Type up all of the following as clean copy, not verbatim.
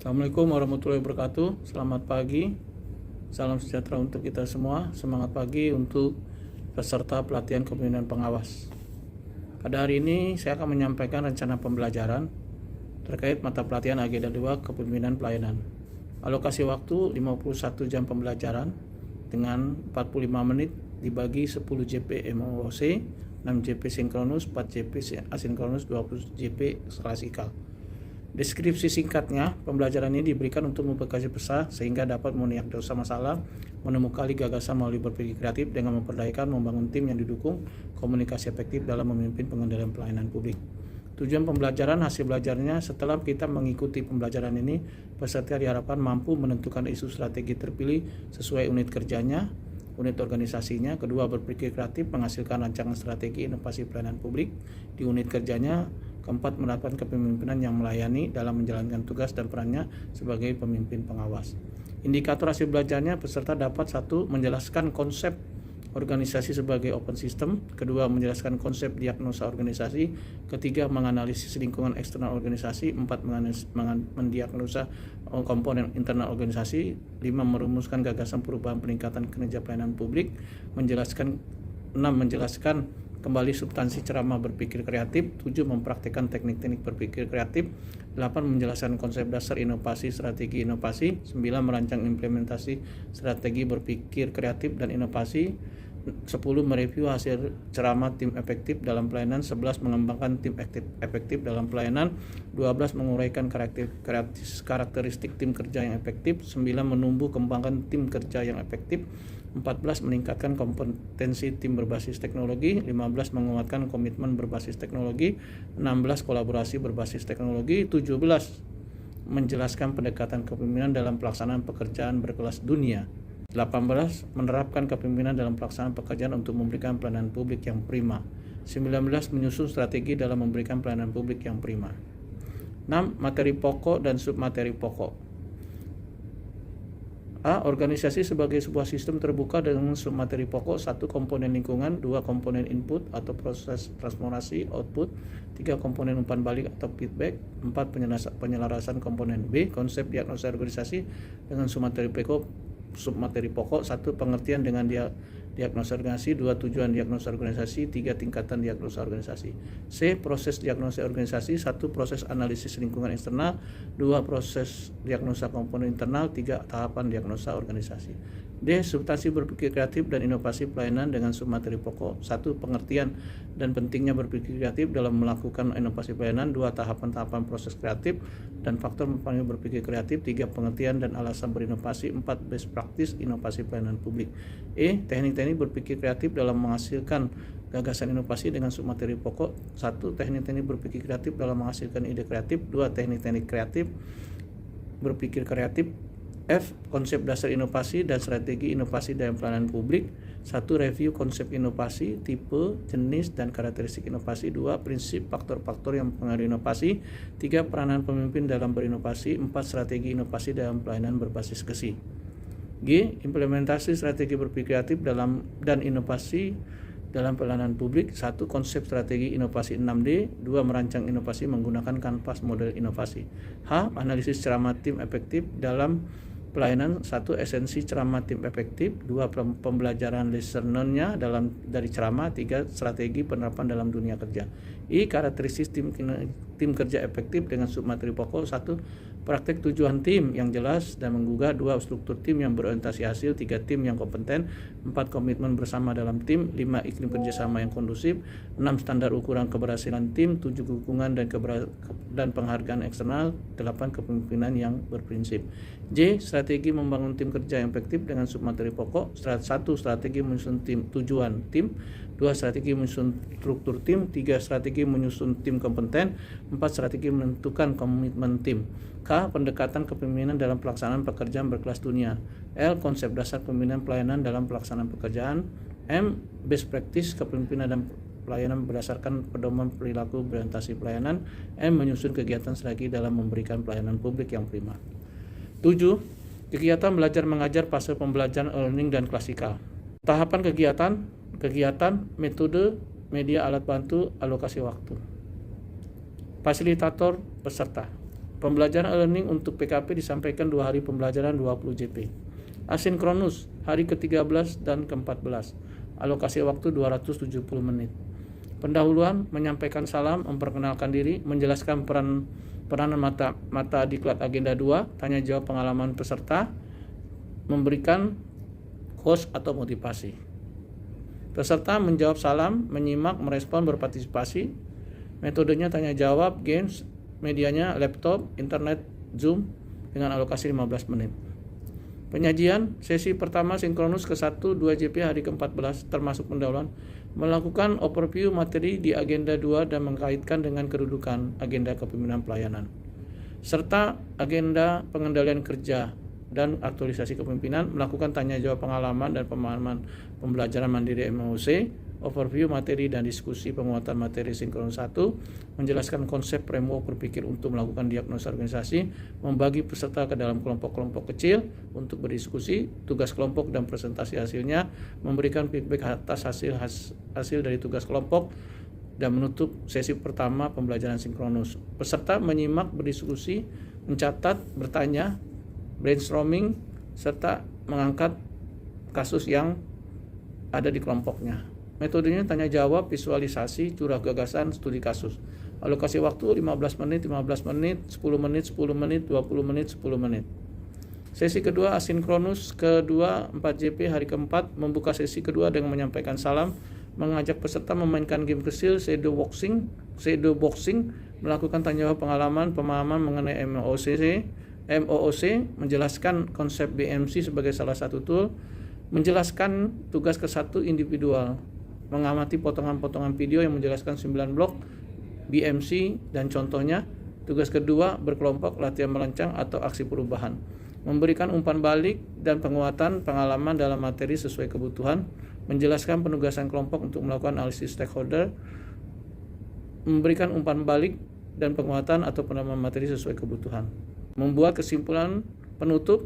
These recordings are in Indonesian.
Assalamualaikum warahmatullahi wabarakatuh. Selamat pagi. Salam sejahtera untuk kita semua. Semangat pagi untuk peserta pelatihan kepemimpinan pengawas. Pada hari ini saya akan menyampaikan rencana pembelajaran terkait mata pelatihan agenda 2 kepemimpinan pelayanan. Alokasi waktu 51 jam pembelajaran dengan 45 menit dibagi 10 JP MOOC, 6 JP sinkronus, 4 JP asinkronus, 20 JP klasikal. Deskripsi singkatnya, pembelajaran ini diberikan untuk memperkaya peserta sehingga dapat mendiagnosa masalah, menemukan gagasan melalui berpikir kreatif dengan memperdayakan membangun tim yang didukung, komunikasi efektif dalam memimpin pengendalian pelayanan publik. Tujuan pembelajaran, hasil belajarnya setelah kita mengikuti pembelajaran ini, peserta diharapkan mampu menentukan isu strategi terpilih sesuai unit kerjanya, unit organisasinya. Kedua, berpikir kreatif menghasilkan rancangan strategi inovasi pelayanan publik di unit kerjanya. Keempat, menerapkan kepemimpinan yang melayani dalam menjalankan tugas dan perannya sebagai pemimpin pengawas. Indikator hasil belajarnya, peserta dapat 1. Menjelaskan konsep organisasi sebagai open system. Kedua, menjelaskan konsep diagnosa organisasi. Ketiga, menganalisis lingkungan eksternal organisasi. 4. Mendiagnosa komponen internal organisasi. 5. Merumuskan gagasan perubahan peningkatan kinerja pelayanan publik. 6. Menjelaskan kembali substansi ceramah berpikir kreatif. 7. Mempraktikkan teknik-teknik berpikir kreatif. 8. Menjelaskan konsep dasar inovasi, strategi inovasi. 9. Merancang implementasi strategi berpikir kreatif dan inovasi. 10. Mereview hasil ceramah tim efektif dalam pelayanan. 11. Mengembangkan tim efektif dalam pelayanan. 12. Menguraikan karakteristik tim kerja yang efektif. 9. Menumbuh kembangkan tim kerja yang efektif. 14. Meningkatkan kompetensi tim berbasis teknologi. 15. Menguatkan komitmen berbasis teknologi. 16. Kolaborasi berbasis teknologi. 17. Menjelaskan pendekatan kepemimpinan dalam pelaksanaan pekerjaan berkelas dunia. 18. Menerapkan kepemimpinan dalam pelaksanaan pekerjaan untuk memberikan pelayanan publik yang prima. 19. Menyusun strategi dalam memberikan pelayanan publik yang prima. 6. Materi pokok dan submateri pokok. A. Organisasi sebagai sebuah sistem terbuka dengan submateri pokok. 1. Komponen lingkungan. 2. Komponen input atau proses transformasi output. 3. Komponen umpan balik atau feedback. 4. Penyelarasan komponen. B. Konsep diagnosa organisasi dengan submateri pokok. 1. Pengertian dengan diagnosa organisasi. 2. Tujuan diagnosa organisasi. 3. Tingkatan diagnosa organisasi. C. Proses diagnosa organisasi. 1. Proses analisis lingkungan eksternal. 2. Proses diagnosa komponen internal. 3. Tahapan diagnosa organisasi. D. Substansi berpikir kreatif dan inovasi pelayanan dengan submateri pokok. 1. Pengertian dan pentingnya berpikir kreatif dalam melakukan inovasi pelayanan. 2. Tahapan-tahapan proses kreatif dan faktor mempengaruhi berpikir kreatif. 3. Pengertian dan alasan berinovasi. 4. Best practice inovasi pelayanan publik. E. Teknik-teknik berpikir kreatif dalam menghasilkan gagasan inovasi dengan submateri pokok. 1. Teknik-teknik berpikir kreatif dalam menghasilkan ide kreatif. 2. Teknik-teknik kreatif berpikir kreatif. F. Konsep dasar inovasi dan strategi inovasi dalam pelayanan publik. 1. Review konsep inovasi, tipe, jenis, dan karakteristik inovasi. 2. Prinsip faktor-faktor yang mempengaruhi inovasi. 3. Peranan pemimpin dalam berinovasi. 4. Strategi inovasi dalam pelayanan berbasis Gesi. G. Implementasi strategi berpikir kreatif dan inovasi dalam pelayanan publik. 1. Konsep strategi inovasi 6D. 2. Merancang inovasi menggunakan kanvas model inovasi. H. Analisis ceramah tim efektif dalam pelayanan. 1. Esensi ceramah tim efektif. 2. Pembelajaran listener-nya dari ceramah. 3. Strategi penerapan dalam dunia kerja. I. Karakteristik tim kerja efektif dengan submateri pokok. 1. Praktek tujuan tim yang jelas dan menggugah. 2. Struktur tim yang berorientasi hasil. 3. Tim yang kompeten. 4. Komitmen bersama dalam tim. 5. Iklim kerjasama yang kondusif. 6. Standar ukuran keberhasilan tim. 7. Dukungan dan penghargaan eksternal. 8. Kepemimpinan yang berprinsip. J. Strategi membangun tim kerja yang efektif dengan submateri pokok. 1. Strategi menyusun tujuan tim. 2. Strategi menyusun struktur tim. 3. Strategi menyusun tim kompeten. 4. Strategi menentukan komitmen tim. K. Pendekatan kepemimpinan dalam pelaksanaan pekerjaan berkelas dunia. L. Konsep dasar pembinaan pelayanan dalam pelaksanaan pekerjaan. M. Best practice kepemimpinan dan pelayanan berdasarkan pedoman perilaku berorientasi pelayanan. M. Menyusun kegiatan strategi dalam memberikan pelayanan publik yang prima. 7. Kegiatan belajar mengajar fase pembelajaran learning dan klasikal. Tahapan kegiatan, metode, media alat bantu, alokasi waktu. Fasilitator peserta. Pembelajaran e-learning untuk PKP disampaikan 2 hari pembelajaran 20 JP. Asinkronus hari ke-13 dan ke-14. Alokasi waktu 270 menit. Pendahuluan menyampaikan salam, memperkenalkan diri, menjelaskan peranan mata diklat agenda 2, tanya jawab pengalaman peserta, memberikan host atau motivasi. Peserta menjawab salam, menyimak, merespon, berpartisipasi. Metodenya tanya jawab, games, medianya laptop, internet, Zoom dengan alokasi 15 menit. Penyajian sesi pertama sinkronus ke-1 2 JP hari ke-14 termasuk pendahuluan melakukan overview materi di agenda 2 dan mengkaitkan dengan kedudukan agenda kepemimpinan pelayanan serta agenda pengendalian kerja dan aktualisasi kepemimpinan, melakukan tanya jawab pengalaman dan pemahaman pembelajaran mandiri MOOC, overview materi dan diskusi penguatan materi sinkronus 1, menjelaskan konsep framework berpikir untuk melakukan diagnosa organisasi, membagi peserta ke dalam kelompok-kelompok kecil untuk berdiskusi, tugas kelompok dan presentasi hasilnya, memberikan feedback atas hasil dari tugas kelompok, dan menutup sesi pertama pembelajaran sinkronus. Peserta menyimak, berdiskusi, mencatat, bertanya, brainstorming, serta mengangkat kasus yang ada di kelompoknya. Metodenya tanya jawab, visualisasi, curah gagasan, studi kasus. Alokasi waktu 15 menit, 15 menit, 10 menit, 10 menit, 20 menit, 10 menit. Sesi kedua asinkronus kedua 4 JP hari keempat, membuka sesi kedua dengan menyampaikan salam, mengajak peserta memainkan game kecil shadow boxing, melakukan tanya jawab pengalaman, pemahaman mengenai MOOC, menjelaskan konsep BMC sebagai salah satu tool, menjelaskan tugas ke-1 individual, mengamati potongan-potongan video yang menjelaskan 9 blok BMC dan contohnya. Tugas kedua berkelompok, latihan merancang atau aksi perubahan, memberikan umpan balik dan penguatan pengalaman dalam materi sesuai kebutuhan, menjelaskan penugasan kelompok untuk melakukan analisis stakeholder, memberikan umpan balik dan penguatan atau penambahan materi sesuai kebutuhan, membuat kesimpulan penutup,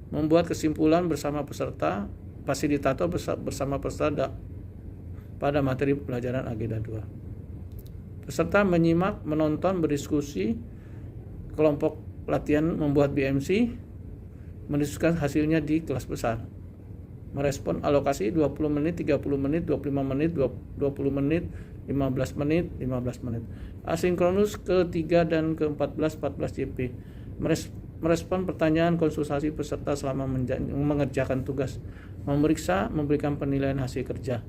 membuat kesimpulan bersama peserta, fasilitator bersama peserta pada materi pelajaran agenda 2. Peserta menyimak, menonton, berdiskusi, kelompok latihan membuat BMC, mendiskusikan hasilnya di kelas besar. Merespon alokasi 20 menit, 30 menit, 25 menit, 20 menit, 15 menit, 15 menit. Asinkronus ke-3 dan ke-14 14 JP. Merespon pertanyaan konsultasi peserta selama mengerjakan tugas, memeriksa, memberikan penilaian hasil kerja.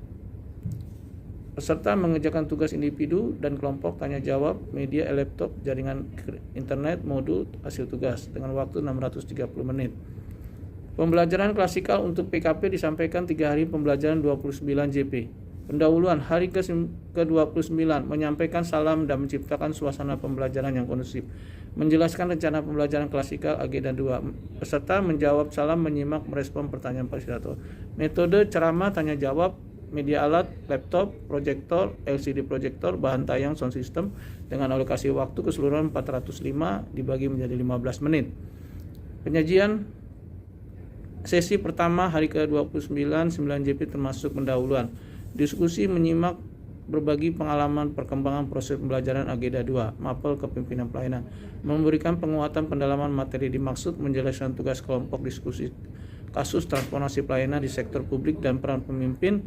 Peserta mengerjakan tugas individu dan kelompok, tanya jawab, media, laptop, jaringan internet, modul, hasil tugas dengan waktu 630 menit. Pembelajaran klasikal untuk PKP disampaikan 3 hari pembelajaran 29 JP. Pendahuluan hari ke-29 menyampaikan salam dan menciptakan suasana pembelajaran yang kondusif. Menjelaskan rencana pembelajaran klasikal agenda 2. Peserta menjawab salam, menyimak, merespon pertanyaan fasilitator. Metode ceramah tanya jawab, media alat, laptop, proyektor, LCD proyektor, bahan tayang, sound system dengan alokasi waktu keseluruhan 405 dibagi menjadi 15 menit. Penyajian sesi pertama hari ke-29 9 JP termasuk pendahuluan. Diskusi, menyimak, berbagi pengalaman perkembangan proses pembelajaran agenda 2, mapel kepemimpinan pelayanan, memberikan penguatan pendalaman materi dimaksud, menjelaskan tugas kelompok, diskusi kasus transformasi pelayanan di sektor publik dan peran pemimpin,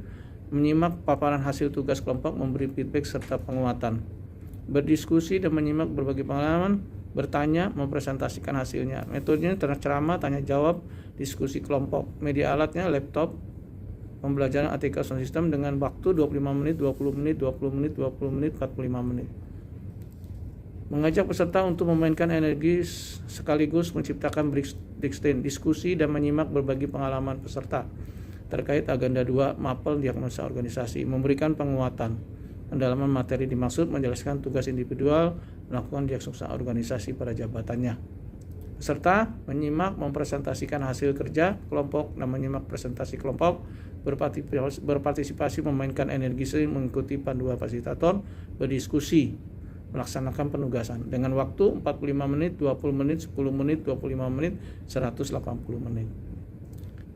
menyimak paparan hasil tugas kelompok, memberi feedback serta penguatan, berdiskusi dan menyimak berbagi pengalaman, bertanya, mempresentasikan hasilnya. Metodenya ceramah, tanya jawab, diskusi kelompok. Media alatnya laptop, pembelajaran ATK sound system dengan waktu 25 menit, 20 menit, 20 menit, 20 menit, 45 menit. Mengajak peserta untuk memainkan energi sekaligus menciptakan breakdown, diskusi dan menyimak berbagi pengalaman peserta terkait agenda 2, mapel diagnosa organisasi, memberikan penguatan pendalaman materi dimaksud, menjelaskan tugas individual, melakukan diagnosa organisasi pada jabatannya. Peserta menyimak, mempresentasikan hasil kerja kelompok dan menyimak presentasi kelompok, berpartisipasi memainkan energi sering, mengikuti panduan fasilitator, berdiskusi, melaksanakan penugasan dengan waktu 45 menit, 20 menit, 10 menit, 25 menit, 180 menit.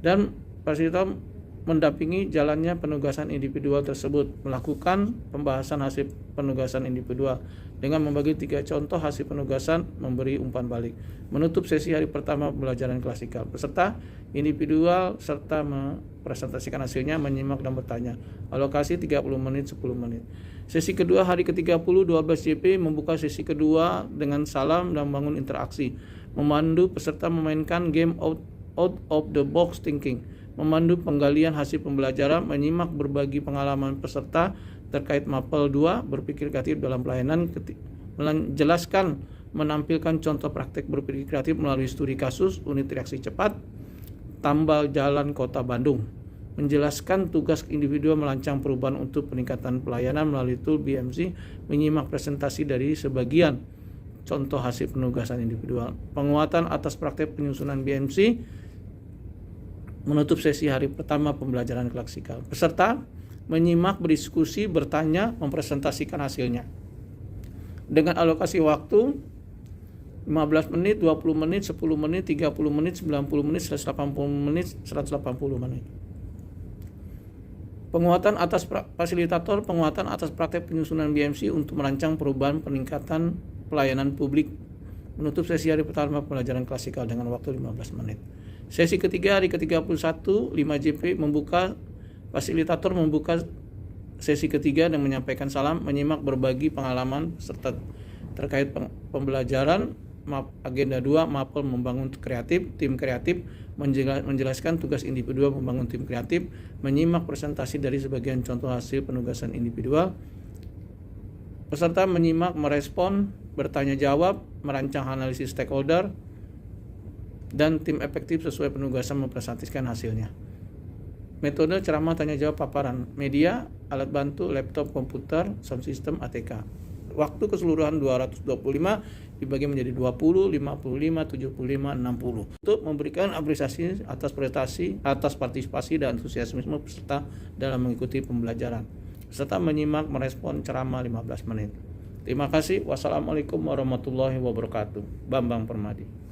Dan fasilitator mendampingi jalannya penugasan individual tersebut, melakukan pembahasan hasil penugasan individual, dengan membagi 3 contoh hasil penugasan, memberi umpan balik. Menutup sesi hari pertama pembelajaran klasikal. Peserta individual serta mempresentasikan hasilnya, menyimak dan bertanya. Alokasi 30 menit, 10 menit. Sesi kedua hari ke-30, 12 JP membuka sesi kedua dengan salam dan membangun interaksi. Memandu peserta memainkan game out of the box thinking. Memandu penggalian hasil pembelajaran, menyimak berbagi pengalaman peserta terkait MAPEL 2, berpikir kreatif dalam pelayanan, menjelaskan, menampilkan contoh praktek berpikir kreatif melalui studi kasus, unit reaksi cepat, tambal jalan Kota Bandung, menjelaskan tugas individu melancang perubahan untuk peningkatan pelayanan melalui tool BMC, menyimak presentasi dari sebagian contoh hasil penugasan individual, penguatan atas praktek penyusunan BMC, menutup sesi hari pertama pembelajaran klasikal. Peserta menyimak, berdiskusi, bertanya, mempresentasikan hasilnya. Dengan alokasi waktu 15 menit, 20 menit, 10 menit, 30 menit, 90 menit, 180 menit, 180 menit. Penguatan atas fasilitator, penguatan atas praktek penyusunan BMC untuk merancang perubahan peningkatan pelayanan publik. Menutup sesi hari pertama pembelajaran klasikal dengan waktu 15 menit. Sesi ketiga hari ke-31, 5 JP fasilitator membuka sesi ketiga dan menyampaikan salam, menyimak berbagi pengalaman serta terkait pembelajaran. Agenda 2, MAPEL membangun kreatif, tim kreatif, menjelaskan tugas individual membangun tim kreatif, menyimak presentasi dari sebagian contoh hasil penugasan individual. Peserta menyimak, merespon, bertanya jawab, merancang analisis stakeholder, dan tim efektif sesuai penugasan mempresentasikan hasilnya. Metode ceramah tanya jawab paparan, media, alat bantu, laptop, komputer, sound system, ATK. Waktu keseluruhan 225 dibagi menjadi 20, 55, 75, 60. Untuk memberikan apresiasi atas prestasi, atas partisipasi dan antusiasme peserta dalam mengikuti pembelajaran. Peserta menyimak, merespon ceramah 15 menit. Terima kasih. Wassalamualaikum warahmatullahi wabarakatuh. Bambang Permadi.